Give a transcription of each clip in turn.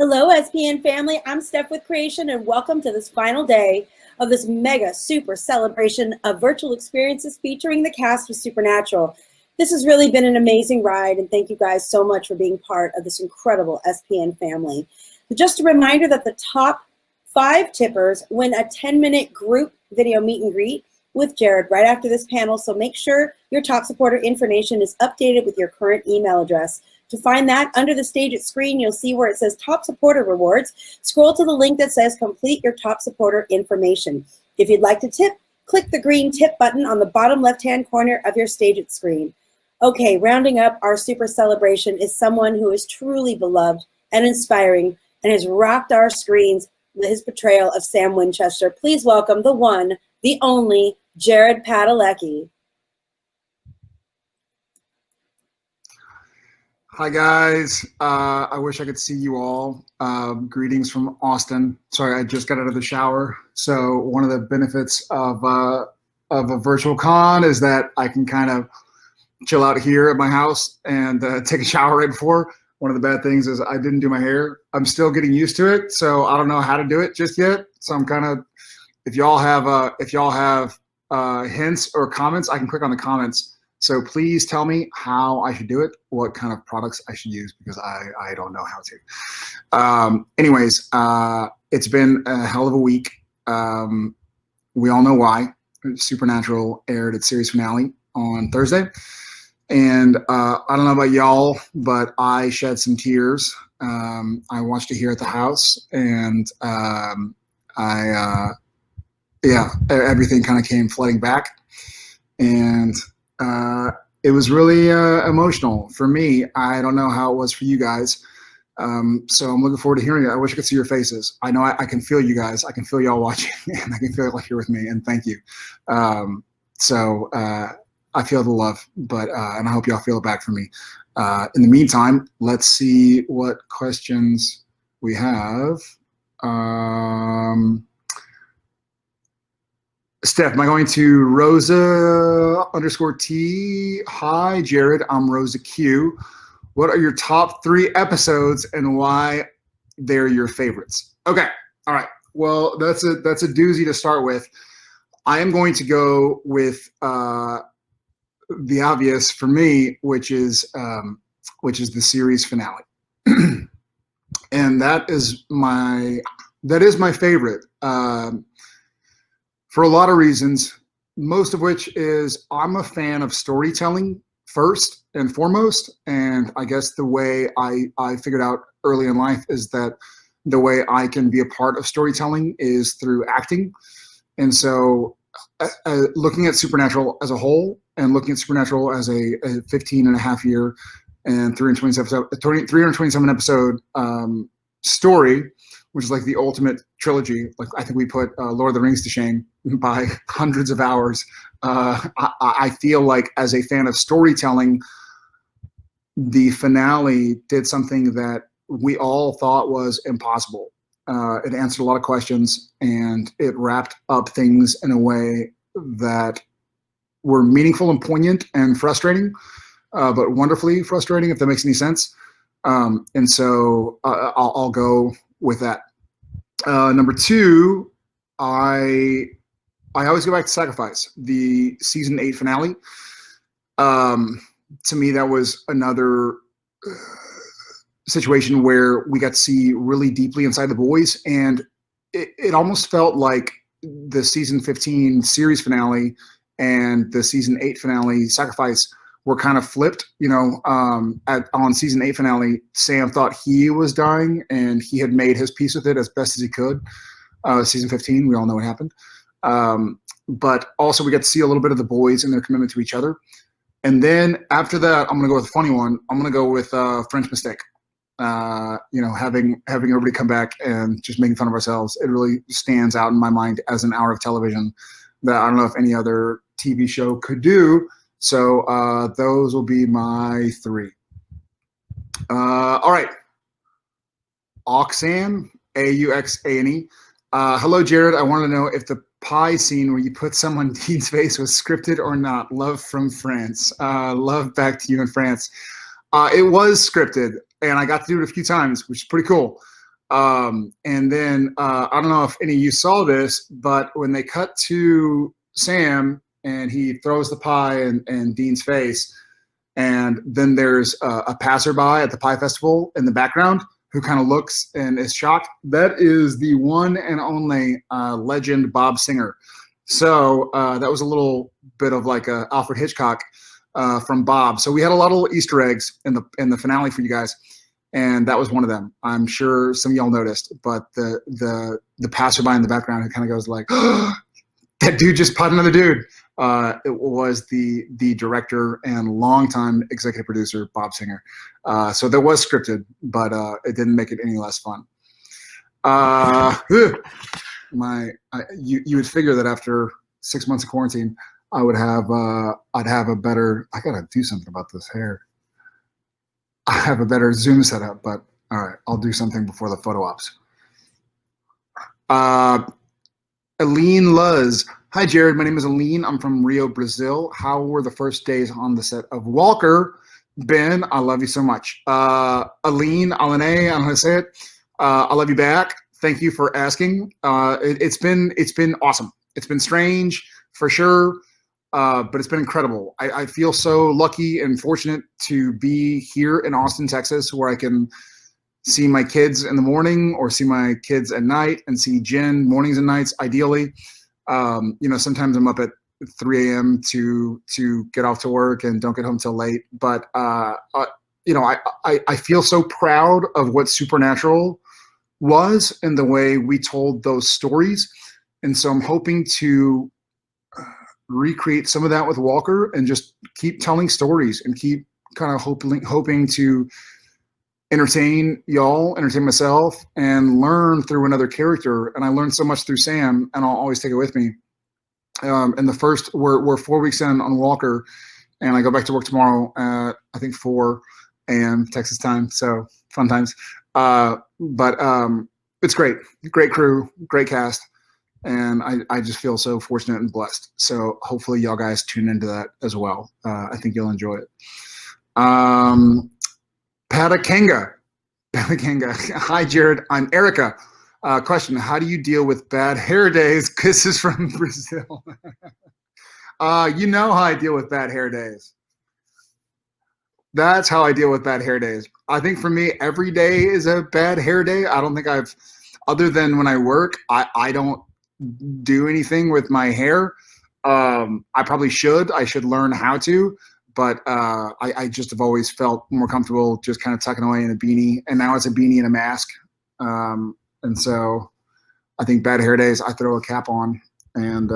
Hello, SPN family. I'm Steph with Creation, and welcome to this final day of this mega super celebration of virtual experiences featuring the cast of Supernatural. This has really been an amazing ride, and thank you guys so much for being part of this incredible SPN family. Just a reminder that the top 5 tippers win a 10-minute group video meet and greet with Jared right after this panel, so make sure your top supporter information is updated with your current email address. To find that, under the Stage It screen, you'll see where it says Top Supporter Rewards. Scroll to the link that says Complete Your Top Supporter Information. If you'd like to tip, click the green tip button on the bottom left-hand corner of your Stage It screen. Okay, rounding up our super celebration is someone who is truly beloved and inspiring and has rocked our screens with his portrayal of Sam Winchester. Please welcome the one, the only, Jared Padalecki. Hi guys, I wish I could see you all. Greetings from Austin. Sorry, I just got out of the shower. So one of the benefits of a virtual con is that I can kind of chill out here at my house and take a shower right before. One of the bad things is I didn't do my hair. I'm still getting used to it, so I don't know how to do it just yet. So I'm kind of, if y'all have hints or comments, I can click on the comments. So please tell me how I should do it, what kind of products I should use, because I don't know how to. Anyways, it's been a hell of a week. We all know why. Supernatural aired its series finale on Thursday. And I don't know about y'all, but I shed some tears. I watched it here at the house, and yeah, everything kind of came flooding back. And it was really emotional for me. I don't know how it was for you guys. So I'm looking forward to hearing it. I wish I could see your faces. I know I can feel you guys. I can feel y'all watching, and I can feel it like you're with me, and thank you. I feel the love, but and I hope y'all feel it back for me. In the meantime, let's see what questions we have. Steph, am I going to Rosa_T? Hi, Jared. I'm Rosa Q. What are your top 3 episodes and why they're your favorites? Okay. All right. Well, that's a doozy to start with. I am going to go with the obvious for me, which is the series finale, and that is my favorite. For a lot of reasons, most of which is I'm a fan of storytelling first and foremost. And I guess the way I figured out early in life is that the way I can be a part of storytelling is through acting. And so looking at Supernatural as a whole and looking at Supernatural as a 15 and a half year and 327 episode story, which is like the ultimate trilogy. Like I think we put Lord of the Rings to shame by hundreds of hours. I feel like as a fan of storytelling, the finale did something that we all thought was impossible. It answered a lot of questions, and it wrapped up things in a way that were meaningful and poignant and frustrating, but wonderfully frustrating, if that makes any sense. And so I'll go with that. Number 2, I always go back to Sacrifice, the season 8 finale. To me, that was another situation where we got to see really deeply inside the boys, and it almost felt like the season 15 series finale and the season 8 finale, Sacrifice, were kind of flipped. You know, on season 8 finale, Sam thought he was dying, and he had made his peace with it as best as he could. Season 15, we all know what happened. But also we got to see a little bit of the boys and their commitment to each other. And then after that, I'm going to go with a funny one. I'm going to go with French Mistake. You know, having everybody come back and just making fun of ourselves, it really stands out in my mind as an hour of television that I don't know if any other TV show could do. So those will be my 3. All right. Auxane, Auxane. Hello, Jared. I want to know if the pie scene where you put someone Dean's face was scripted or not. Love from France. Love back to you in France. It was scripted, and I got to do it a few times, which is pretty cool. And then I don't know if any of you saw this, but when they cut to Sam and he throws the pie in Dean's face, and then there's a passerby at the pie festival in the background who kind of looks and is shocked. That is the one and only legend Bob Singer. So that was a little bit of like a Alfred Hitchcock from Bob. So we had a lot of Easter eggs in the finale for you guys, and that was one of them. I'm sure some of y'all noticed, but the passerby in the background who kind of goes like, oh, "That dude just pot another dude." It was the director and longtime executive producer Bob Singer. So that was scripted, but it didn't make it any less fun. You would figure that after 6 months of quarantine, I would have I'd have a better. I gotta do something about this hair. I have a better Zoom setup, but all right, I'll do something before the photo ops. Aline Luz. Hi, Jared. My name is Aline. I'm from Rio, Brazil. How were the first days on the set of Walker? Ben, I love you so much. Aline, Aline, I don't know how to say it. I love you back. Thank you for asking. It's been awesome. It's been strange for sure, but it's been incredible. I feel so lucky and fortunate to be here in Austin, Texas, where I can see my kids in the morning or see my kids at night and see Jen mornings and nights, ideally. Sometimes I'm up at 3 a.m. to get off to work and don't get home till late. But, I feel so proud of what Supernatural was and the way we told those stories. And so I'm hoping to recreate some of that with Walker and just keep telling stories and keep kind of hoping to entertain y'all, entertain myself, and learn through another character. And I learned so much through Sam, and I'll always take it with me. And the first, we're 4 weeks in on Walker, and I go back to work tomorrow at, I think, 4 a.m. Texas time, so fun times. But it's great. Great crew, great cast, and I just feel so fortunate and blessed. So hopefully y'all guys tune into that as well. I think you'll enjoy it. Padalecki. Hi, Jared. I'm Erica. Question: how do you deal with bad hair days? Kisses from Brazil. You know how I deal with bad hair days. That's how I deal with bad hair days. I think for me, every day is a bad hair day. I don't think other than when I work, I don't do anything with my hair. I probably should. I should learn how to. But I just have always felt more comfortable just kind of tucking away in a beanie. And now it's a beanie and a mask. And so I think bad hair days, I throw a cap on. And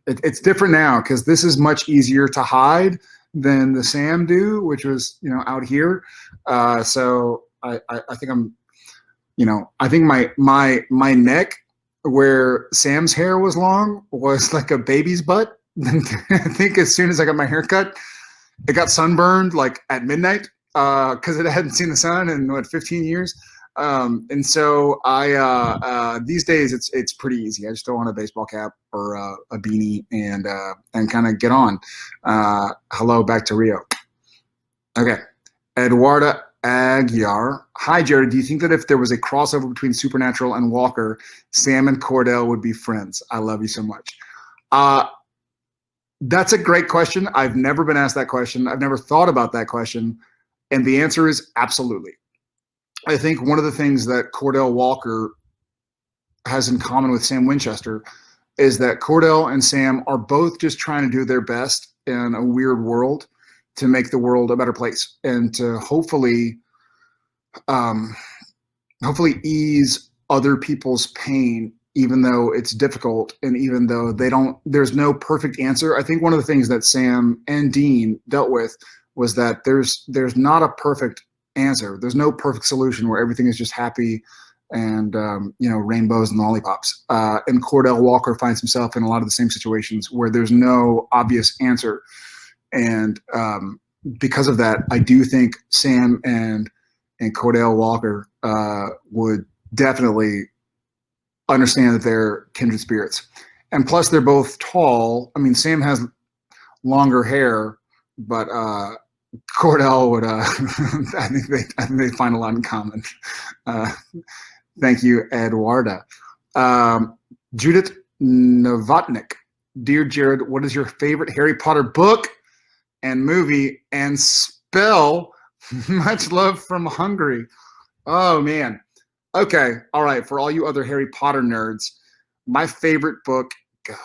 it's different now because this is much easier to hide than the Sam do, which was, out here. So I think I think my neck where Sam's hair was long was like a baby's butt. I think as soon as I got my hair cut, it got sunburned like at midnight because it hadn't seen the sun in 15 years. And so I these days it's pretty easy. I just throw on a baseball cap or a beanie and kind of get on. Hello, back to Rio. Okay, Eduarda Aguiar. Hi, Jared. Do you think that if there was a crossover between Supernatural and Walker, Sam and Cordell would be friends? I love you so much. That's a great question. I've never been asked that question. I've never thought about that question. And the answer is absolutely. I think one of the things that Cordell Walker has in common with Sam Winchester is that Cordell and Sam are both just trying to do their best in a weird world to make the world a better place and to hopefully ease other people's pain, even though it's difficult and even though there's no perfect answer. I think one of the things that Sam and Dean dealt with was that there's not a perfect answer. There's no perfect solution where everything is just happy and rainbows and lollipops. And Cordell Walker finds himself in a lot of the same situations where there's no obvious answer. And because of that, I do think Sam and Cordell Walker would definitely understand that they're kindred spirits. And plus they're both tall. I mean, Sam has longer hair, but Cordell would, I think they find a lot in common. Thank you, Eduarda. Judith Novotnik. Dear Jared, what is your favorite Harry Potter book and movie and spell? Much love from Hungary. Oh, man. Okay. All right. For all you other Harry Potter nerds, my favorite book, God,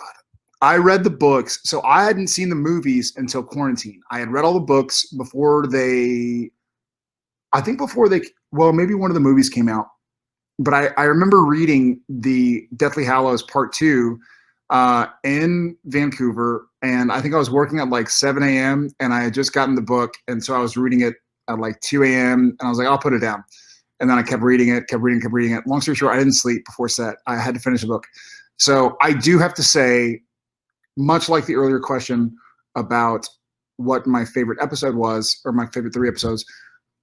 I read the books. So I hadn't seen the movies until quarantine. I had read all the books before they, I think before they, well, maybe one of the movies came out. But I remember reading the Deathly Hallows Part 2 in Vancouver. And I think I was working at like 7 a.m. and I had just gotten the book. And so I was reading it at like 2 a.m. and I was like, I'll put it down. And then I kept reading it, kept reading it. Long story short, I didn't sleep before set. I had to finish the book. So I do have to say, much like the earlier question about what my favorite episode was, or my favorite 3 episodes,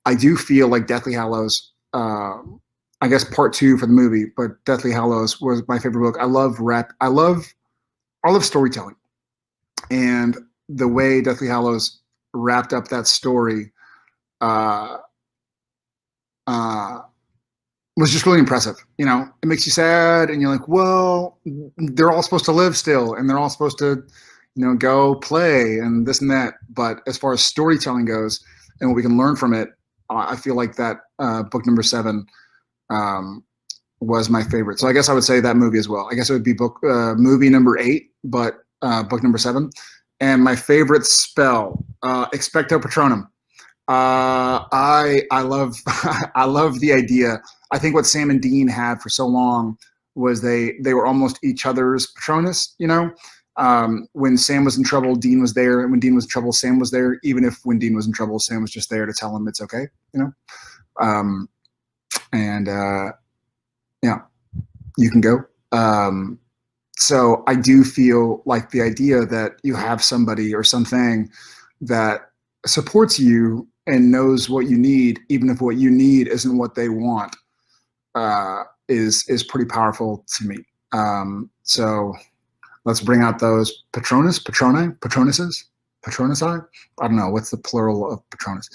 I do feel like Deathly Hallows, I guess part 2 for the movie, but Deathly Hallows was my favorite book. I love storytelling, and the way Deathly Hallows wrapped up that story uh, uh, was just really impressive. You know, it makes you sad, and you're like, well, they're all supposed to live still, and they're all supposed to, you know, go play and this and that. But as far as storytelling goes, and what we can learn from it, I feel like that book number 7 was my favorite. So I guess I would say that movie as well. I guess it would be movie number 8, but book number 7. And my favorite spell, Expecto Patronum. I love I love the idea. I think what Sam and Dean had for so long was they were almost each other's Patronus. You know, when Sam was in trouble, Dean was there, and when Dean was in trouble, Sam was there. Even if when Dean was in trouble, Sam was just there to tell him it's okay. You know, and yeah, you can go. So I do feel like the idea that you have somebody or something that supports you and knows what you need, even if what you need isn't what they want, is pretty powerful to me. So let's bring out those Patronuses. Patronus. I don't know what's the plural of Patronus.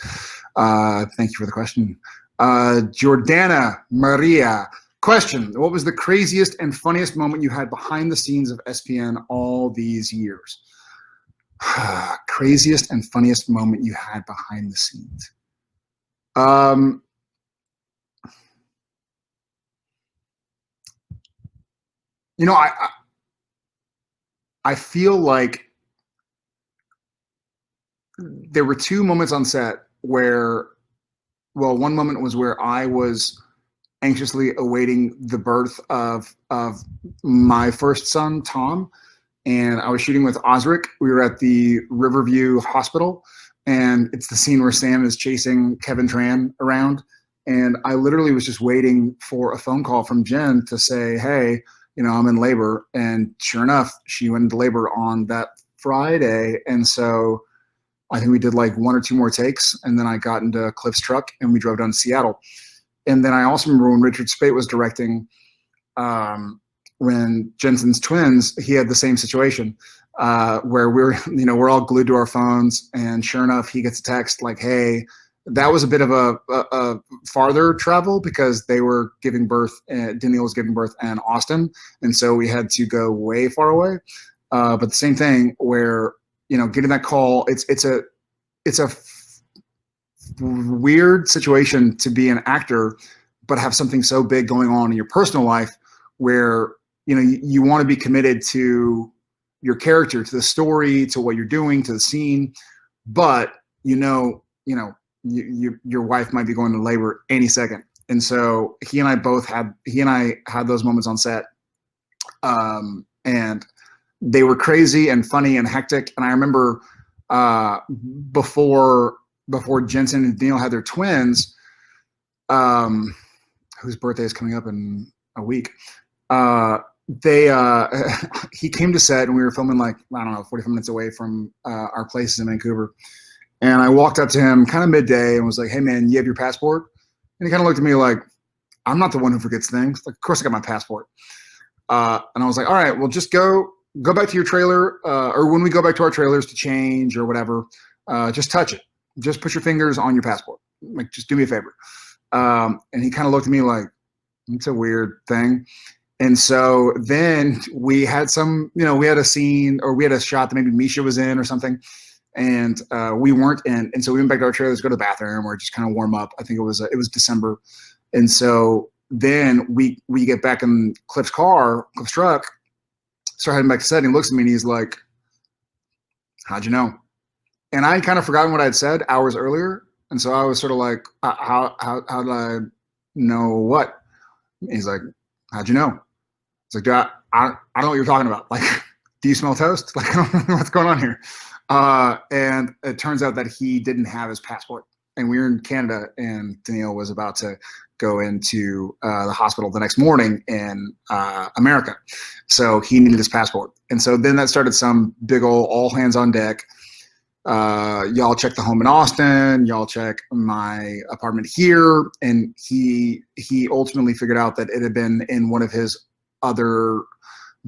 Thank you for the question, Jordana Maria. Question: what was the craziest and funniest moment you had behind the scenes of SPN all these years? Craziest and funniest moment you had behind the scenes. You know, I feel like there were 2 moments on set where, well, one moment was where I was anxiously awaiting the birth of my first son, Tom, and I was shooting with Osric. We were at the Riverview Hospital, and it's the scene where Sam is chasing Kevin Tran around. And I literally was just waiting for a phone call from Jen to say, hey, you know, I'm in labor. And sure enough, she went into labor on that Friday. And so I think we did like 1 or 2 more takes. And then I got into Cliff's truck and we drove down to Seattle. And then I also remember when Richard Speight was directing, when Jensen's twins, he had the same situation where we're all glued to our phones, and sure enough, he gets a text like, "Hey, that was a bit of a farther travel because they were giving birth. Danielle was giving birth in Austin, and so we had to go way far away." But the same thing where, you know, getting that call, it's a weird situation to be an actor, but have something so big going on in your personal life where, you know, you want to be committed to your character, to the story, to what you're doing, to the scene, but your wife might be going to labor any second. And so he and I had those moments on set, and they were crazy and funny and hectic. And I remember before Jensen and Neil had their twins, whose birthday is coming up in a week, he came to set and we were filming like, I don't know, 45 minutes away from our places in Vancouver. And I walked up to him kind of midday and was like, "Hey man, you have your passport?" And he kind of looked at me like, "I'm not the one who forgets things. Like, of course I got my passport." And I was like, "All right, well, just go back to your trailer, or when we go back to our trailers to change or whatever, just touch it. Just put your fingers on your passport. Like, just do me a favor." And he kind of looked at me like, It's a weird thing. And so then we had we had a scene, or we had a shot that maybe Misha was in or something, and we weren't in. And so we went back to our trailers, go to the bathroom, or just kind of warm up. I think it was December, and so then we get back in Cliff's truck, start heading back to set, and he looks at me and he's like, "How'd you know?" And I had kind of forgotten what I had said hours earlier, and so I was sort of like, how did I know what?" He's like, "How'd you know?" It's like, "Dude, I don't know what you're talking about. Like, do you smell toast? Like, I don't know what's going on here." And it turns out that he didn't have his passport. And we were in Canada, and Daniil was about to go into the hospital the next morning in America. So he needed his passport. And so then that started some big old all hands on deck. Y'all check the home in Austin, y'all check my apartment here. And he ultimately figured out that it had been in one of his other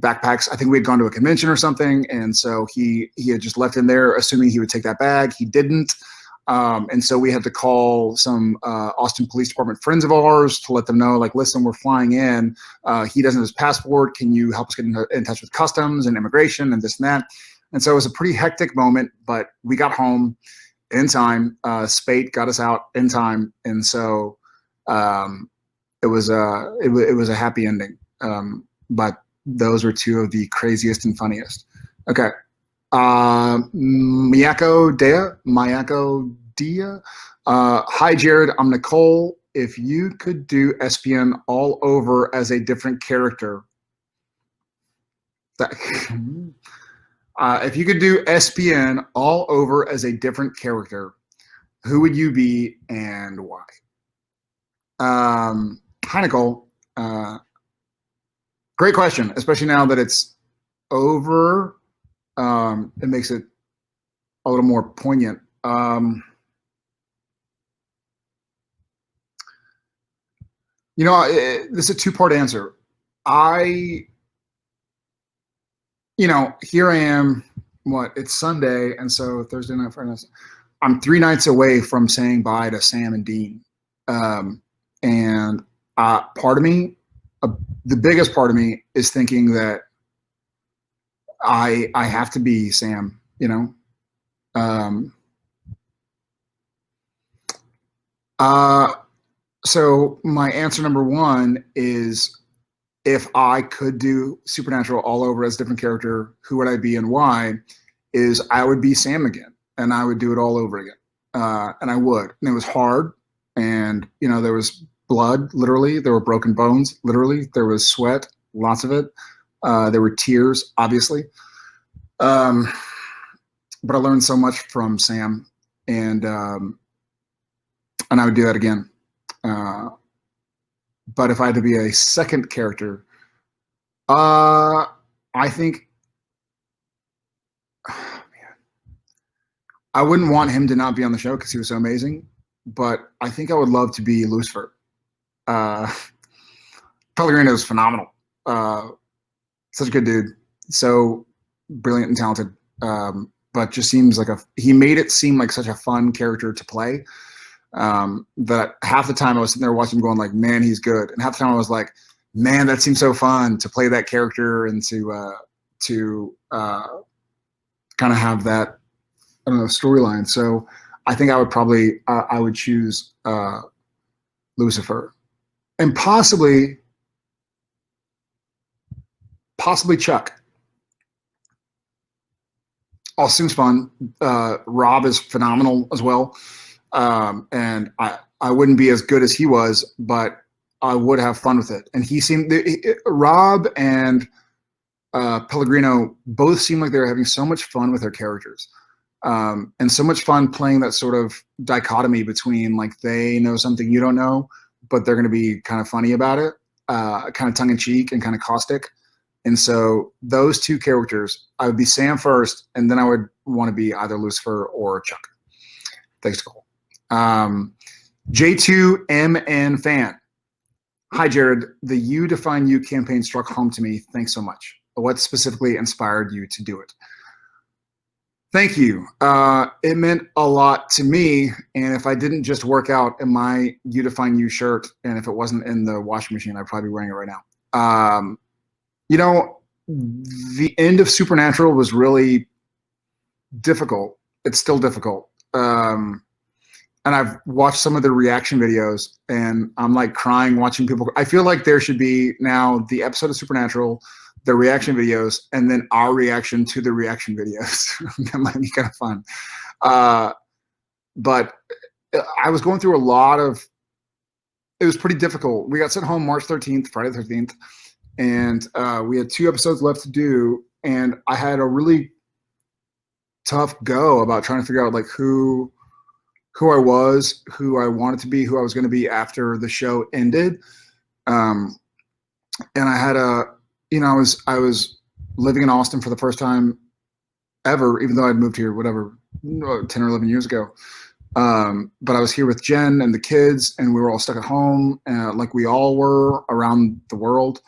backpacks. I think we had gone to a convention or something, and so he had just left in there, assuming he would take that bag. He didn't, and so we had to call some Austin Police Department friends of ours to let them know, like, listen, we're flying in. He doesn't have his passport. Can you help us get in touch with customs and immigration and this and that? And so it was a pretty hectic moment, but we got home in time. Spate got us out in time, and so it was a happy ending. But those were two of the craziest and funniest. Okay. Miyako Dia. Hi, Jared. I'm Nicole. If you could do SPN all over as a different character, if you could do SPN all over as a different character, who would you be and why? Hi, Nicole. Great question, especially now that it's over. It makes it a little more poignant. This is a two-part answer. Here I am, it's Sunday, and so Thursday night, Friday night, I'm 3 nights away from saying bye to Sam and Dean. And part of me, the biggest part of me, is thinking that I have to be Sam, So my answer number one is, if I could do Supernatural all over as a different character, who would I be and why? Is I would be Sam again, and I would do it all over again. And I would. And it was hard, and there was blood, literally. There were broken bones, literally. There was sweat, lots of it. There were tears, obviously. But I learned so much from Sam, and I would do that again. But if I had to be a second character, I think, I wouldn't want him to not be on the show because he was so amazing. But I think I would love to be Lucifer. Pellegrino is phenomenal. Such a good dude. So brilliant and talented. But just seems like he made it seem like such a fun character to play. That half the time I was sitting there watching him going like, man, he's good. And half the time I was like, man, that seems so fun to play that character and to kind of have that, I don't know, storyline. So I think I would probably, I would choose Lucifer, and possibly Chuck. All seems fun. Rob is phenomenal as well. And I wouldn't be as good as he was, but I would have fun with it. And Rob and Pellegrino both seem like they were having so much fun with their characters. And so much fun playing that sort of dichotomy between, like, they know something you don't know, but they're going to be kind of funny about it, kind of tongue in cheek and kind of caustic. And so those two characters, I would be Sam first, and then I would want to be either Lucifer or Chuck. Thanks, Cole. J2MN fan. Hi, Jared. The You Define You campaign struck home to me. Thanks so much. What specifically inspired you to do it? Thank you. It meant a lot to me. And if I didn't just work out in my You Define You shirt, and if it wasn't in the washing machine, I'd probably be wearing it right now. You know, the end of Supernatural was really difficult. It's still difficult. And I've watched some of the reaction videos, and I'm like crying watching people. I feel like there should be now the episode of Supernatural, the reaction videos, and then our reaction to the reaction videos. That might be kind of fun. But I was going through a lot of. It was pretty difficult. We got sent home March 13th, Friday the 13th, and we had 2 episodes left to do, and I had a really tough go about trying to figure out like who I was, who I wanted to be, who I was going to be after the show ended. And I had I was living in Austin for the first time ever, even though I'd moved here, whatever, 10 or 11 years ago. But I was here with Jen and the kids, and we were all stuck at home, like we all were around the world.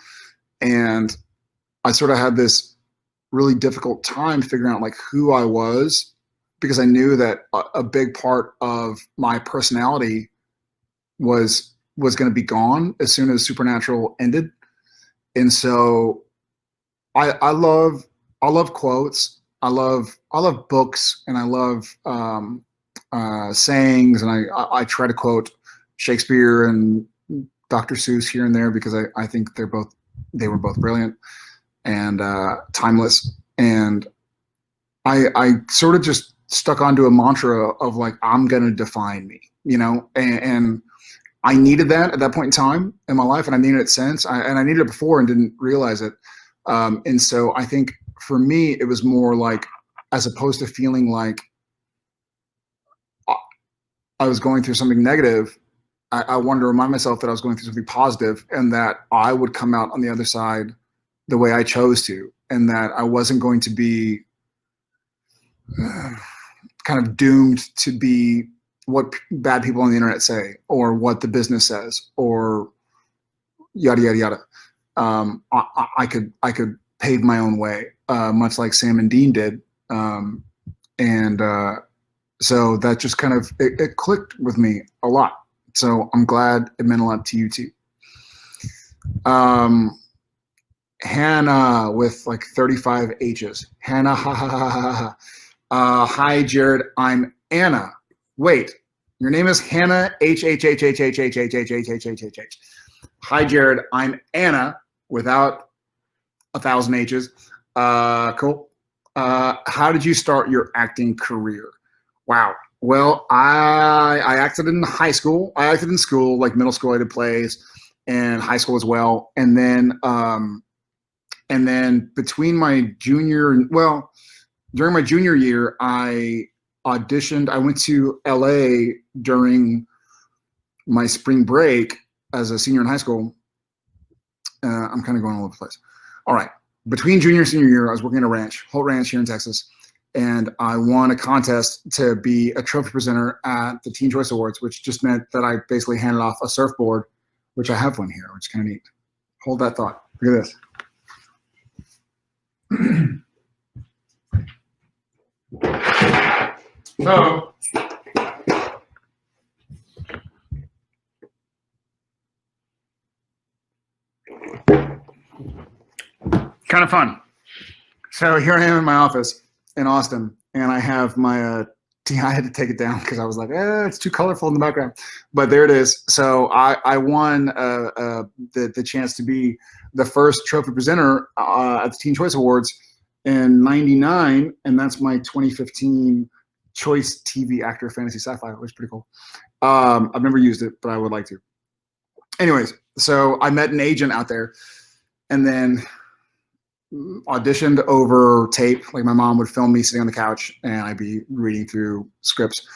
And I sort of had this really difficult time figuring out like who I was, because I knew that a big part of my personality was going to be gone as soon as Supernatural ended. And so I love quotes. I love books, and I love sayings, and I try to quote Shakespeare and Dr. Seuss here and there, because I think they were both brilliant and timeless. And I sort of just stuck onto a mantra of like, I'm going to define me, and I needed that at that point in time in my life, and I needed it since, and I needed it before and didn't realize it. And so I think for me, it was more like, as opposed to feeling like I was going through something negative, I wanted to remind myself that I was going through something positive, and that I would come out on the other side the way I chose to, and that I wasn't going to be kind of doomed to be what bad people on the internet say, or what the business says, or yada yada yada. I could pave my own way, much like Sam and Dean did, and so that just kind of it clicked with me a lot. So I'm glad it meant a lot to you too. Hannah with like 35 H's. Hannah, ha ha ha ha ha. Hi, Jared. I'm Anna. Wait, your name is Hannah. H H H H H H H H H H H H H H. Hi, Jared. I'm Anna without 1,000 H's. Cool. How did you start your acting career? Wow. Well, I acted in high school. I acted in school, like middle school. I did plays, and high school as well. And then between my during my junior year, I auditioned. I went to LA during my spring break as a senior in high school. I'm kind of going all over the place. All right. Between junior and senior year, I was working at a ranch, Holt Ranch here in Texas, and I won a contest to be a trophy presenter at the Teen Choice Awards, which just meant that I basically handed off a surfboard, which I have one here, which is kind of neat. Hold that thought. Look at this. So, kind of fun. So here I am in my office in Austin, and I have my I had to take it down because I was like, it's too colorful in the background. But there it is. So I won the chance to be the first trophy presenter at the Teen Choice Awards in '99, and that's my 2015 Choice TV Actor Fantasy Sci-Fi, which is pretty cool. I've never used it, but I would like to. Anyways, so I met an agent out there, and then auditioned over tape. Like my mom would film me sitting on the couch, and I'd be reading through scripts.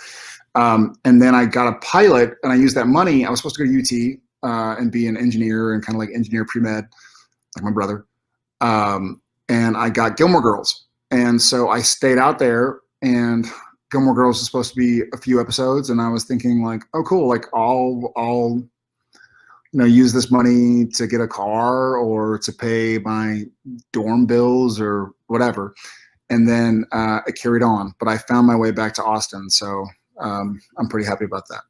And then I got a pilot, and I used that money. I was supposed to go to UT and be an engineer, and kind of like engineer pre-med, like my brother. And I got Gilmore Girls. And so I stayed out there, and Gilmore Girls is supposed to be a few episodes. And I was thinking like, oh, cool. Like I'll use this money to get a car or to pay my dorm bills or whatever. and then it carried on. But I found my way back to Austin, so I'm pretty happy about that.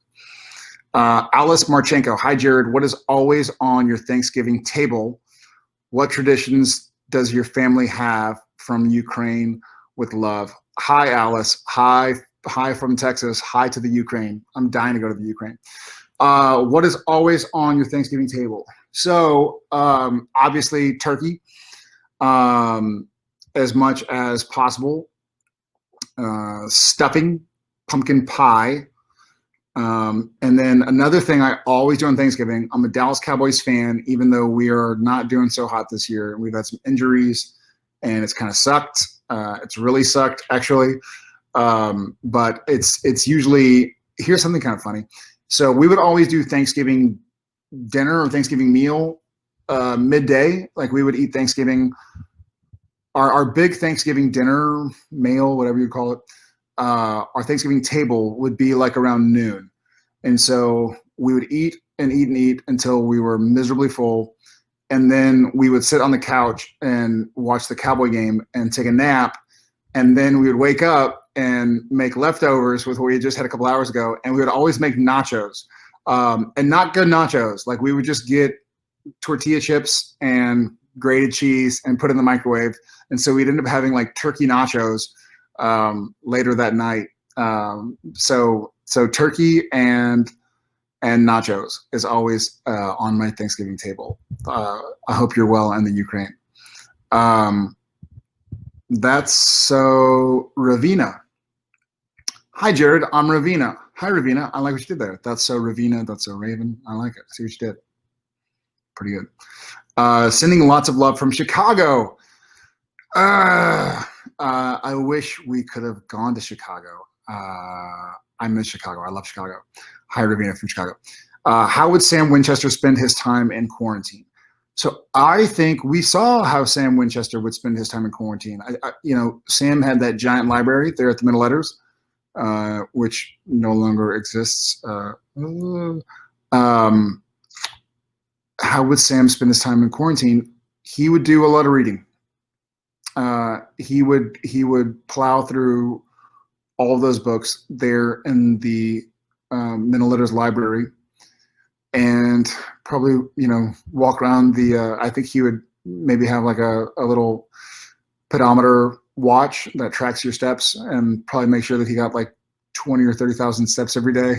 Alice Marchenko, hi Jared, what is always on your Thanksgiving table? What traditions does your family have from Ukraine with love? Hi Alice, hi from Texas, hi to the Ukraine. I'm dying to go to the Ukraine. What is always on your Thanksgiving table? So obviously turkey, as much as possible. Stuffing, pumpkin pie. And then another thing I always do on Thanksgiving, I'm a Dallas Cowboys fan, even though we are not doing so hot this year. We've had some injuries and it's kind of sucked. It's really sucked actually. But it's usually, here's something kind of funny. So we would always do Thanksgiving dinner or Thanksgiving meal midday. Like we would eat Thanksgiving, our big Thanksgiving dinner, meal, whatever you call it. Our Thanksgiving table would be like around noon. And so we would eat and eat and eat until we were miserably full. And then we would sit on the couch and watch the Cowboy game and take a nap. And then we would wake up and make leftovers with what we had just had a couple hours ago. And we would always make nachos, and not good nachos. Like we would just get tortilla chips and grated cheese and put it in the microwave. And so we'd end up having like turkey nachos later that night. So turkey and nachos is always on my Thanksgiving table. I hope you're well in the Ukraine. That's so Ravina. Hi Jared, I'm Ravina. Hi Ravina, I like what you did there. That's so Ravina, that's so Raven. I like it. See what you did. Pretty good. Sending lots of love from Chicago. I wish we could have gone to Chicago. I miss Chicago. I love Chicago. Hi, Ravina from Chicago. How would Sam Winchester spend his time in quarantine? So I think we saw how Sam Winchester would spend his time in quarantine. Sam had that giant library there at the Middle Letters, which no longer exists. How would Sam spend his time in quarantine? He would do a lot of reading. He would plow through all of those books there in the Middle Letters library, and probably walk around the. I think he would maybe have like a little pedometer watch that tracks your steps, and probably make sure that he got like 20 or 30,000 steps every day.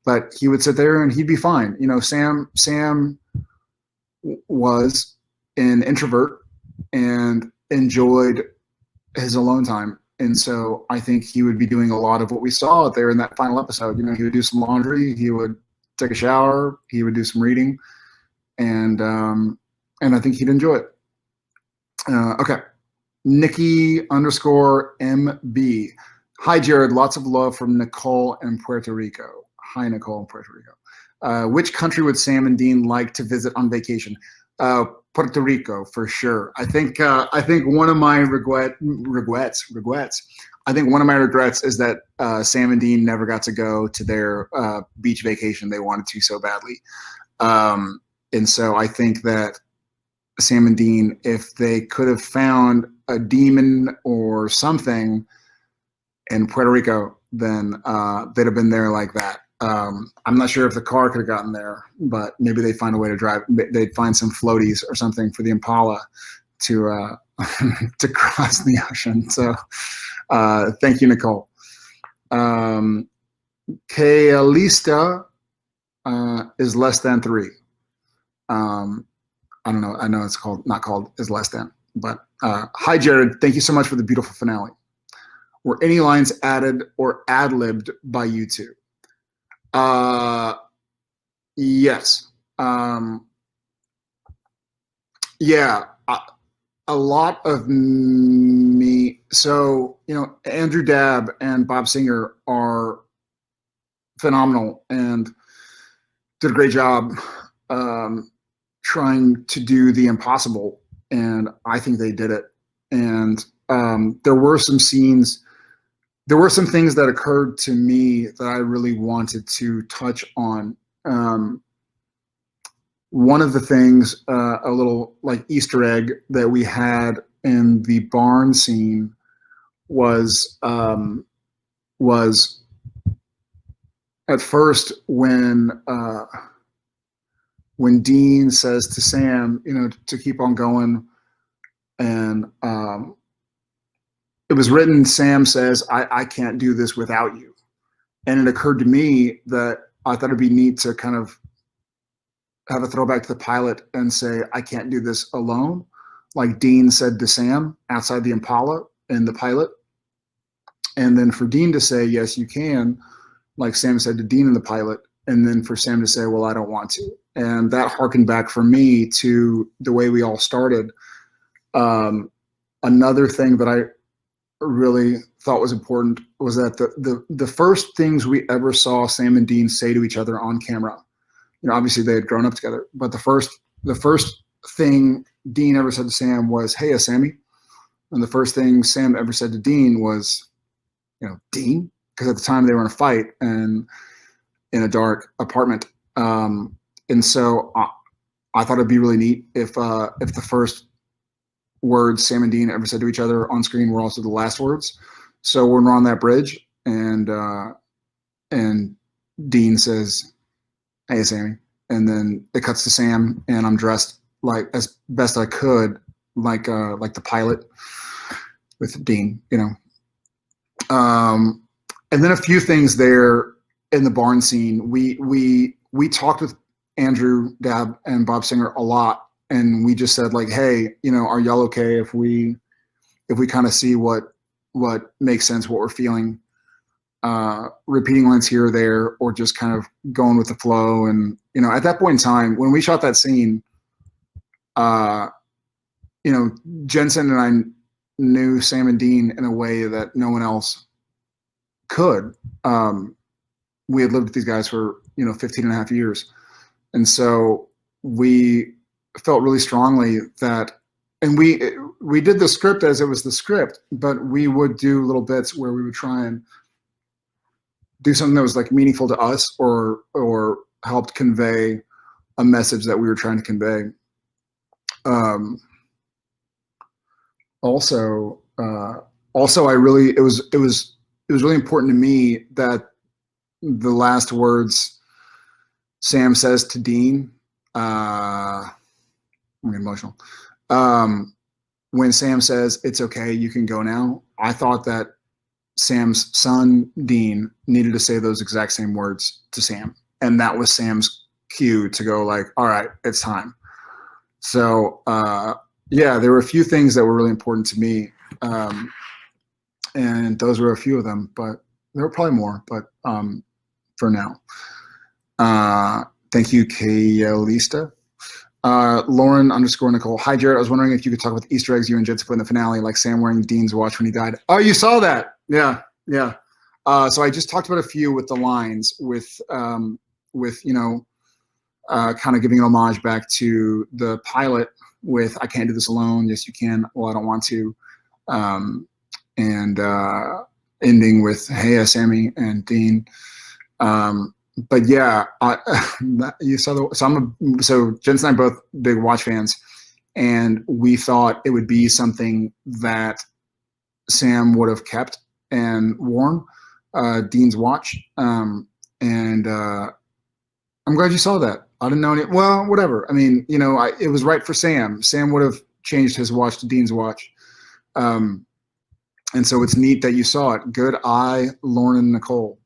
But he would sit there and he'd be fine. Sam was an introvert and enjoyed his alone time. And so I think he would be doing a lot of what we saw there in that final episode. He would do some laundry, he would take a shower, he would do some reading, and I think he'd enjoy it. Okay. Nikki_MB. Hi, Jared. Lots of love from Nicole in Puerto Rico. Hi, Nicole in Puerto Rico. Which country would Sam and Dean like to visit on vacation? Puerto Rico for sure. I think one of my regrets. I think one of my regrets is that Sam and Dean never got to go to their beach vacation they wanted to so badly. And so I think that Sam and Dean, if they could have found a demon or something in Puerto Rico, then they'd have been there like that. I'm not sure if the car could have gotten there, but maybe they'd find a way to drive. They'd find some floaties or something for the Impala to to cross the ocean. So thank you, Nicole. Kalista is less than 3. I don't know. I know it's not called is less than, but hi, Jared. Thank you so much for the beautiful finale. Were any lines added or ad-libbed by you two? Yes. Yeah, a lot of me. So, Andrew Dabb and Bob Singer are phenomenal and did a great job trying to do the impossible. And I think they did it. And there were some scenes. There were some things that occurred to me that I really wanted to touch on. One of the things, a little like Easter egg that we had in the barn scene was was at first when Dean says to Sam, you know, to keep on going, and it was written, Sam says, I can't do this without you. And it occurred to me that I thought it'd be neat to kind of have a throwback to the pilot and say, I can't do this alone. Like Dean said to Sam outside the Impala in the pilot. And then for Dean to say, yes, you can, like Sam said to Dean in the pilot. And then for Sam to say, well, I don't want to. And that harkened back for me to the way we all started. Another thing that I really thought was important was that the first things we ever saw Sam and Dean say to each other on camera, you know, obviously they had grown up together, but the first thing Dean ever said to Sam was, "Hey, Sammy," and the first thing Sam ever said to Dean was, you know, "Dean," because at the time they were in a fight and in a dark apartment, and so I thought it'd be really neat if the first words Sam and Dean ever said to each other on screen were also the last words. So when we're on that bridge and Dean says, "Hey, Sammy," and then it cuts to Sam and I'm dressed like as best I could, like the pilot with Dean, you know. And then a few things there in the barn scene. We talked with Andrew Dabb and Bob Singer a lot, and we just said like, hey, you know, are y'all okay if we kind of see what makes sense, what we're feeling, repeating lines here or there, or just kind of going with the flow. And you know, at that point in time when we shot that scene, you know, Jensen and I knew Sam and Dean in a way that no one else could. We had lived with these guys for, you know, 15 and a half years. And so we felt really strongly that, and we did the script as it was the script, but we would do little bits where we would try and do something that was like meaningful to us or helped convey a message that we were trying to convey. Also, I really, it was really important to me that the last words Sam says to Dean, I'm emotional. When Sam says, "It's okay, you can go now," I thought that Sam's son, Dean, needed to say those exact same words to Sam. And that was Sam's cue to go like, all right, it's time. So, yeah, there were a few things that were really important to me. And those were a few of them, but there were probably more, but for now. Thank you, Kaelista. Lauren _ Nicole. Hi, Jared. I was wondering if you could talk about the Easter eggs you and Jensen put in the finale, like Sam wearing Dean's watch when he died. Oh, you saw that? Yeah, yeah. So I just talked about a few with the lines, with you know, kind of giving an homage back to the pilot with "I can't do this alone." Yes, you can. Well, I don't want to. And ending with "Hey, Sammy and Dean." But yeah, you saw the, so Jensen and I both big watch fans, and we thought it would be something that Sam would have kept and worn, Dean's watch. And I'm glad you saw that. I didn't know any, well, whatever. I mean, you know, it was right for Sam. Sam would have changed his watch to Dean's watch. And so it's neat that you saw it. Good eye, Lauren and Nicole.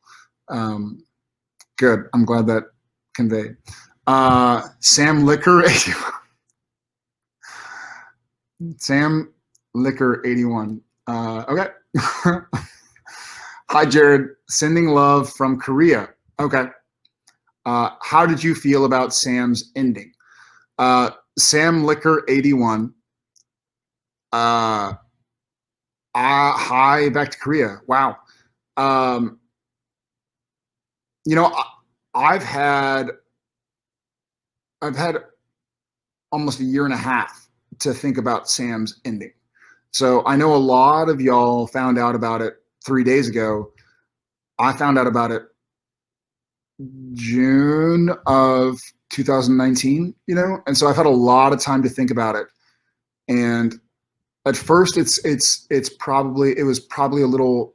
Good. I'm glad that conveyed. Sam Liquor, Sam Liquor 81. Okay. Hi, Jared. Sending love from Korea. Okay. How did you feel about Sam's ending? Sam Liquor 81. Hi, back to Korea. Wow. You know, I've had almost a year and a half to think about Sam's ending. So I know a lot of y'all found out about it 3 days ago. I found out about it June of 2019, you know, and so I've had a lot of time to think about it. And at first it was probably a little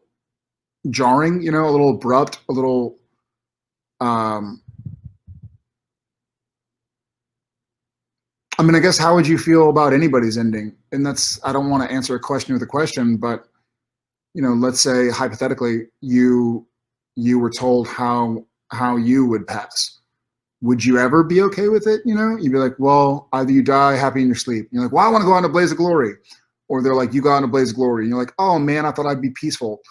jarring, you know, a little abrupt, a little um I mean, I guess how would you feel about anybody's ending? And that's, I don't want to answer a question with a question, but you know, let's say hypothetically you were told how you would pass. Would you ever be okay with it? You know, you'd be like, well, either you die happy in your sleep. And you're like, well, I want to go out in a blaze of glory. Or they're like, you go out in a blaze of glory. And you're like, oh man, I thought I'd be peaceful.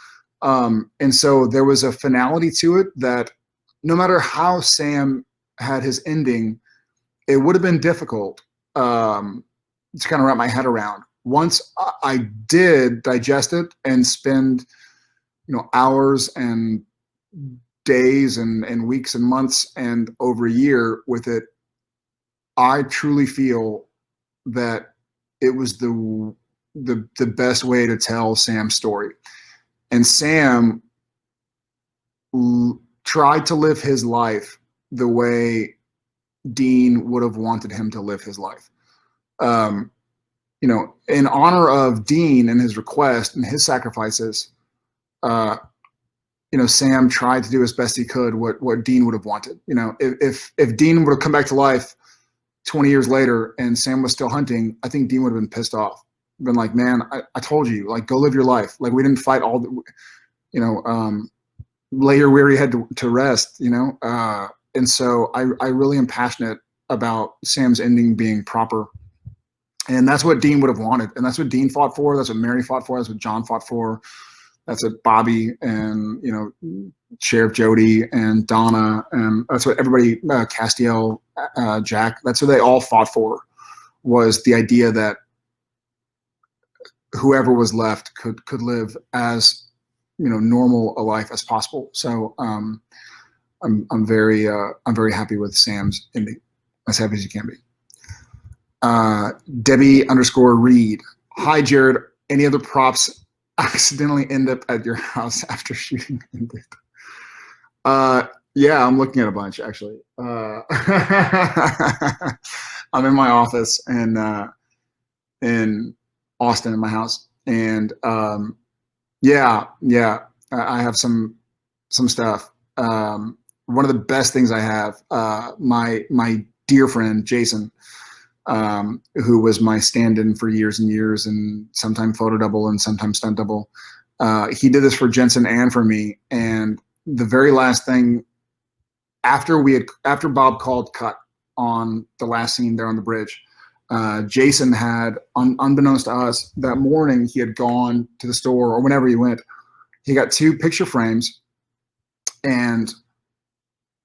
And so there was a finality to it that no matter how Sam had his ending, it would have been difficult to kind of wrap my head around. Once I did digest it and spend, you know, hours and days and weeks and months and over a year with it, I truly feel that it was the best way to tell Sam's story. And Sam tried to live his life the way Dean would have wanted him to live his life. You know, in honor of Dean and his request and his sacrifices, you know, Sam tried to do as best he could what Dean would have wanted. You know, if Dean would have come back to life 20 years later and Sam was still hunting, I think Dean would have been pissed off. Been like, man, I told you, like, go live your life. Like, we didn't fight all the, you know, lay your weary head to rest, you know? And so I really am passionate about Sam's ending being proper. And that's what Dean would have wanted. And that's what Dean fought for. That's what Mary fought for. That's what John fought for. That's what Bobby and, you know, Sheriff Jody and Donna, and that's what everybody, Castiel, Jack, that's what they all fought for, was the idea that whoever was left could live as, you know, normal a life as possible. So I'm very happy with Sam's ending, as happy as you can be. Debbie_Reed. Hi, Jared. Any other props accidentally end up at your house after shooting ended? Yeah, I'm looking at a bunch actually. I'm in my office in Austin in my house, and yeah, I have some stuff. One of the best things I have, my dear friend Jason, who was my stand-in for years and years, and sometimes photo double and sometimes stunt double. He did this for Jensen and for me. And the very last thing, after Bob called cut on the last scene there on the bridge, Jason had, unbeknownst to us, that morning he had gone to the store, or whenever he went, he got 2 picture frames, and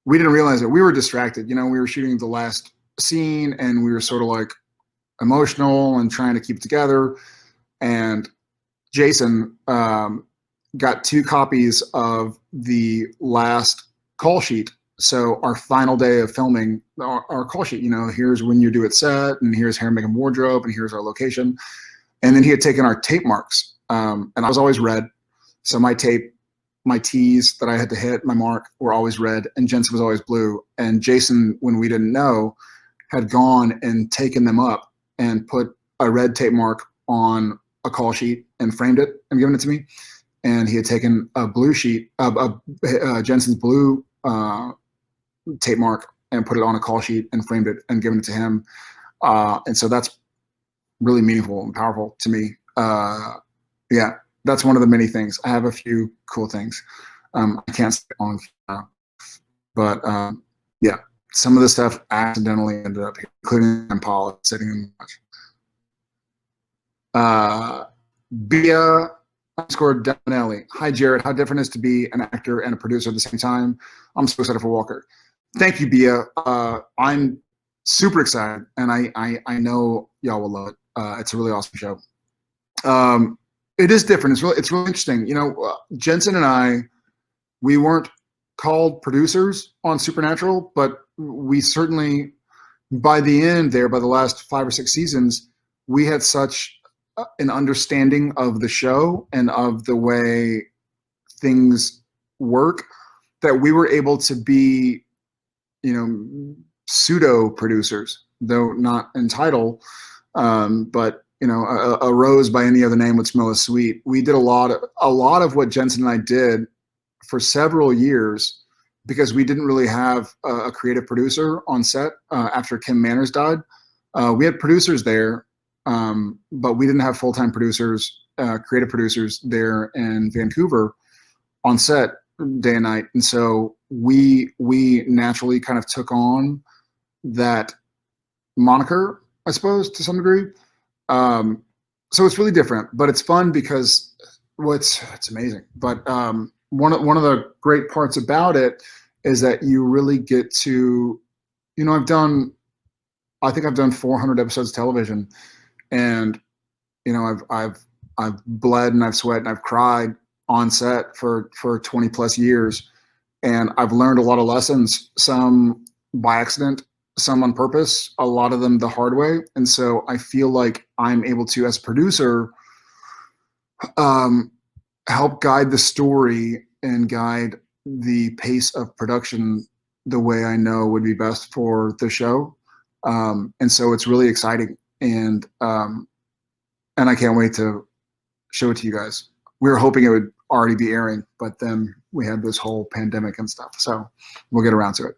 we didn't realize it. We were distracted. You know, we were shooting the last scene and we were sort of like emotional and trying to keep it together. And Jason got 2 copies of the last call sheet. So our final day of filming, our call sheet, you know, here's when you're due at set, and here's hair, makeup, and wardrobe, and here's our location. And then he had taken our tape marks, and I was always red. So my tape, my T's that I had to hit, my mark, were always red, and Jensen was always blue. And Jason, when we didn't know, had gone and taken them up and put a red tape mark on a call sheet and framed it and given it to me. And he had taken a blue sheet, Jensen's blue tape mark, and put it on a call sheet and framed it and given it to him. And so that's really meaningful and powerful to me. Yeah, that's one of the many things. I have a few cool things. I can't say on, but yeah, some of the stuff accidentally ended up here, including Paula sitting in the Bia_Daminelli. Hi, Jared. How different is it to be an actor and a producer at the same time? I'm so excited for Walker. Thank you, Bia. I'm super excited, and I know y'all will love it. It's a really awesome show. It is different. It's really interesting. You know, Jensen and I, we weren't called producers on Supernatural, but we certainly, by the end there, by the last 5 or 6 seasons, we had such an understanding of the show and of the way things work that we were able to be, you know, pseudo producers, though not in title, but a rose by any other name would smell as sweet. We did a lot of what Jensen and I did for several years because we didn't really have a creative producer on set after Kim Manners died. We had producers there, but we didn't have full-time producers, creative producers there in Vancouver on set day and night. And so we naturally kind of took on that moniker, I suppose, to some degree. So it's really different, but it's fun because it's amazing. But one of the great parts about it is that you really get to, I think I've done 400 episodes of television, and I've bled and I've sweat and I've cried on set for 20 plus years, and I've learned a lot of lessons, some by accident, some on purpose, a lot of them the hard way. And so I feel like I'm able to, as a producer, help guide the story and guide the pace of production the way I know would be best for the show. And so it's really exciting, and I can't wait to show it to you guys. We were hoping it would already be airing, but then we had this whole pandemic and stuff, so we'll get around to it.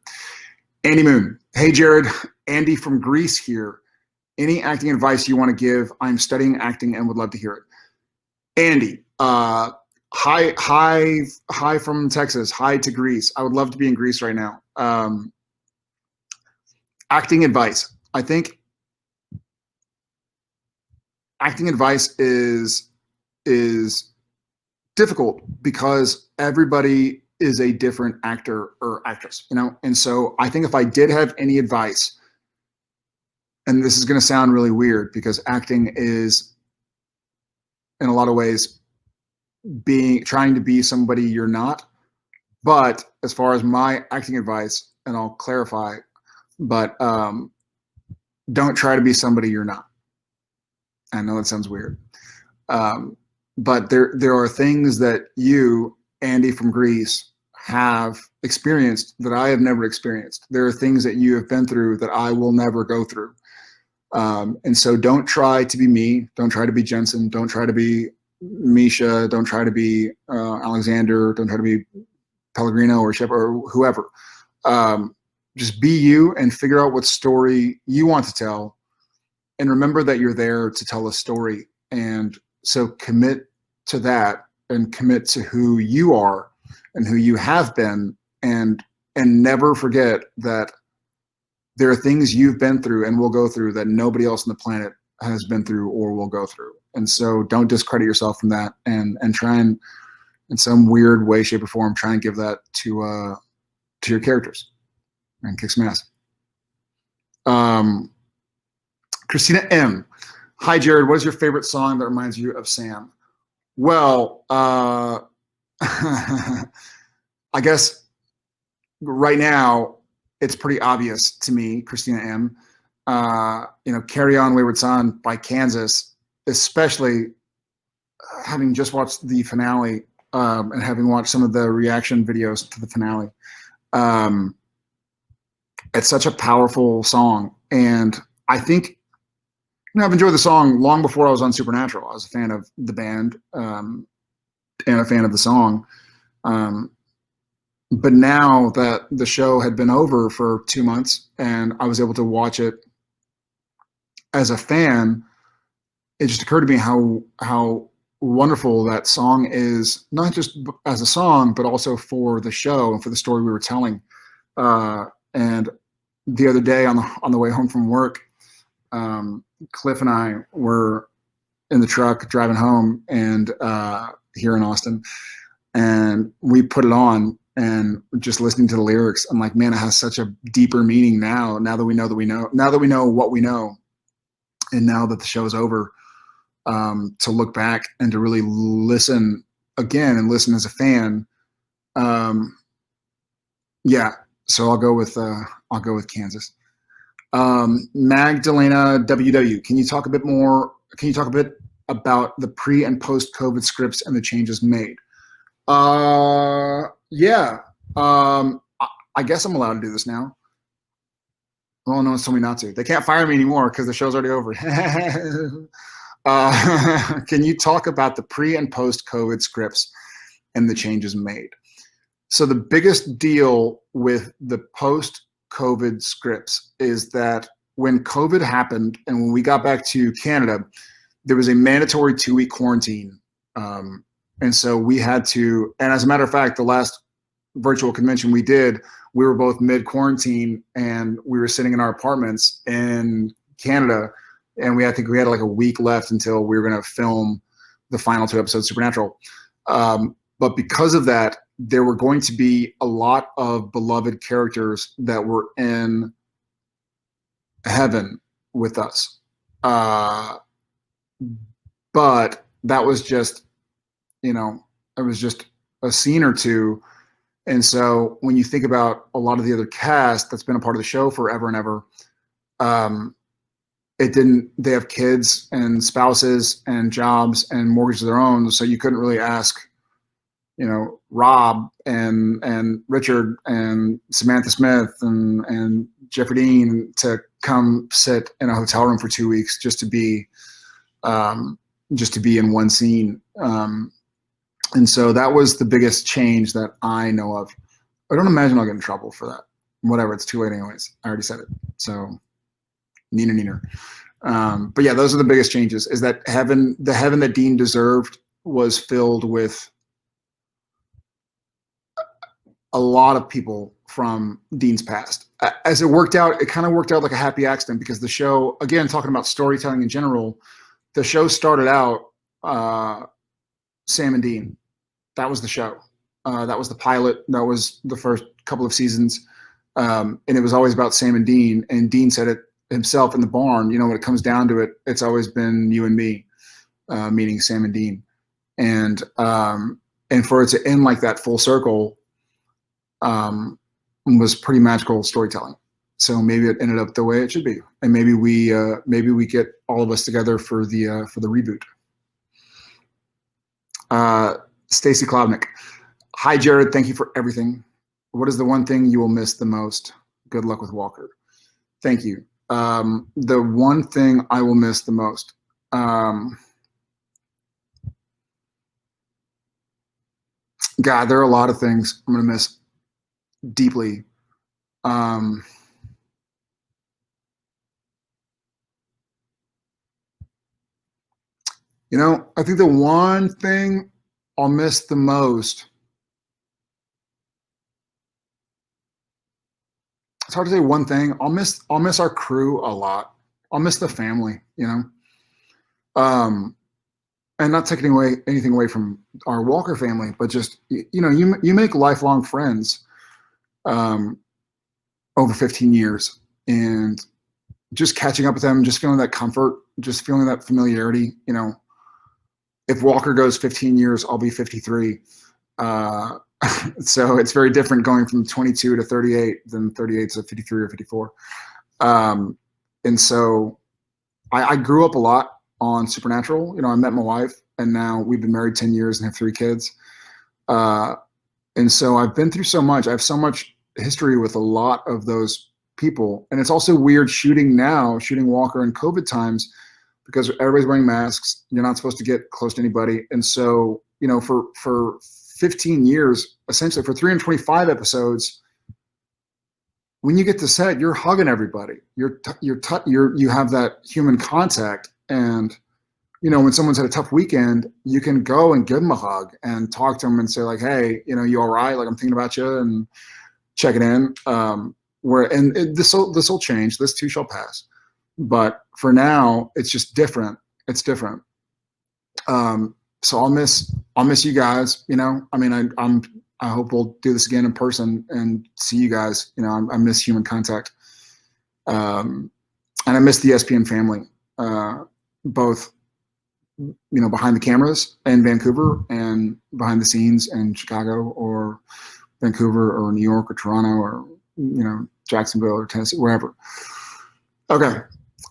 Andy Moon, hey Jared, Andy from Greece here. Any acting advice you want to give? I'm studying acting and would love to hear it. Andy, hi from Texas. Hi to Greece. I would love to be in Greece right now. Acting advice. I think acting advice is difficult because everybody is a different actor or actress, and so I think if I did have any advice, and this is going to sound really weird because acting is in a lot of ways trying to be somebody you're not, but as far as my acting advice, and I'll clarify, but don't try to be somebody you're not. I know it sounds weird, but there are things that you, Andy from Greece, have experienced that I have never experienced. There are things that you have been through that I will never go through. And so don't try to be me. Don't try to be Jensen. Don't try to be Misha. Don't try to be Alexander. Don't try to be Pellegrino or Shep or whoever. Just be you and figure out what story you want to tell. And remember that you're there to tell a story. And so commit to that and commit to who you are and who you have been, and never forget that there are things you've been through and will go through that nobody else on the planet has been through or will go through. And so don't discredit yourself from that, and try and, in some weird way, shape, or form, try and give that to your characters and kick some ass. Christina M. Hi, Jared. What is your favorite song that reminds you of Sam? Well, I guess right now it's pretty obvious to me, Christina M. Carry On Wayward Son by Kansas, especially having just watched the finale and having watched some of the reaction videos to the finale. It's such a powerful song, and I think I've enjoyed the song long before I was on Supernatural. I was a fan of the band and a fan of the song. But now that the show had been over for 2 months and I was able to watch it as a fan, it just occurred to me how wonderful that song is, not just as a song, but also for the show and for the story we were telling. And the other day on the way home from work, Cliff and I were in the truck driving home, and here in Austin, and we put it on and just listening to the lyrics. I'm like, man, it has such a deeper meaning now that we know what we know, and now that the show is over, to look back and to really listen again and listen as a fan. Yeah, so I'll go with Kansas. Magdalena WW, can you talk a bit about the pre and post COVID scripts and the changes made? Yeah. I guess I'm allowed to do this now. Well, no one's told me not to. They can't fire me anymore because the show's already over. Can you talk about the pre and post COVID scripts and the changes made? So the biggest deal with the post COVID scripts is that when COVID happened and when we got back to Canada, there was a mandatory 2-week quarantine. And so we had to, and as a matter of fact, the last virtual convention we did, we were both mid quarantine and we were sitting in our apartments in Canada. And I think we had like a week left until we were going to film the final 2 episodes of Supernatural. But because of that, there were going to be a lot of beloved characters that were in heaven with us. But that was just, it was just a scene or two. And so when you think about a lot of the other cast that's been a part of the show forever and ever, they have kids and spouses and jobs and mortgages of their own. So you couldn't really ask, Rob and Richard and Samantha Smith and Jeffrey Dean to come sit in a hotel room for 2 weeks just to be in one scene. And so that was the biggest change that I know of. I don't imagine I'll get in trouble for that. Whatever, it's too late anyways. I already said it. So neener. But yeah, those are the biggest changes, is that the heaven that Dean deserved was filled with a lot of people from Dean's past. As it worked out, it kind of worked out like a happy accident, because the show, again, talking about storytelling in general, the show started out Sam and Dean. That was the show. That was the pilot. That was the first couple of seasons. And it was always about Sam and Dean. And Dean said it himself in the barn, when it comes down to it, it's always been you and me, meaning Sam and Dean. And for it to end like that full circle was pretty magical storytelling. So maybe it ended up the way it should be. And maybe we get all of us together for the reboot. Stacy Klobnik. Hi, Jared. Thank you for everything. What is the one thing you will miss the most? Good luck with Walker. Thank you. The one thing I will miss the most. God, there are a lot of things I'm going to miss deeply. I think the one thing I'll miss the most, it's hard to say one thing. I'll miss our crew a lot. I'll miss the family, and not taking anything away from our Walker family, but just, you make lifelong friends over 15 years, and just catching up with them, just feeling that comfort, just feeling that familiarity. If Walker goes 15 years, I'll be 53. So it's very different going from 22 to 38 than 38 to 53 or 54. And so I grew up a lot on Supernatural. I met my wife, and now we've been married 10 years and have 3 kids. And so I've been through so much. I have so much history with a lot of those people. And it's also weird shooting Walker in COVID times, because everybody's wearing masks. You're not supposed to get close to anybody. And so, for 15 years, essentially for 325 episodes, when you get to set, you're hugging everybody. You have that human contact. And, when someone's had a tough weekend, you can go and give them a hug and talk to them and say like, hey, you all right? Like, I'm thinking about you, and check it in. This will change. This too shall pass. But for now, it's just different. It's different. So I'll miss you guys. I hope we'll do this again in person and see you guys. I miss human contact, and I miss the ESPN family, both behind the cameras in Vancouver and behind the scenes in Chicago or Vancouver or New York or Toronto or Jacksonville or Tennessee, wherever. Okay.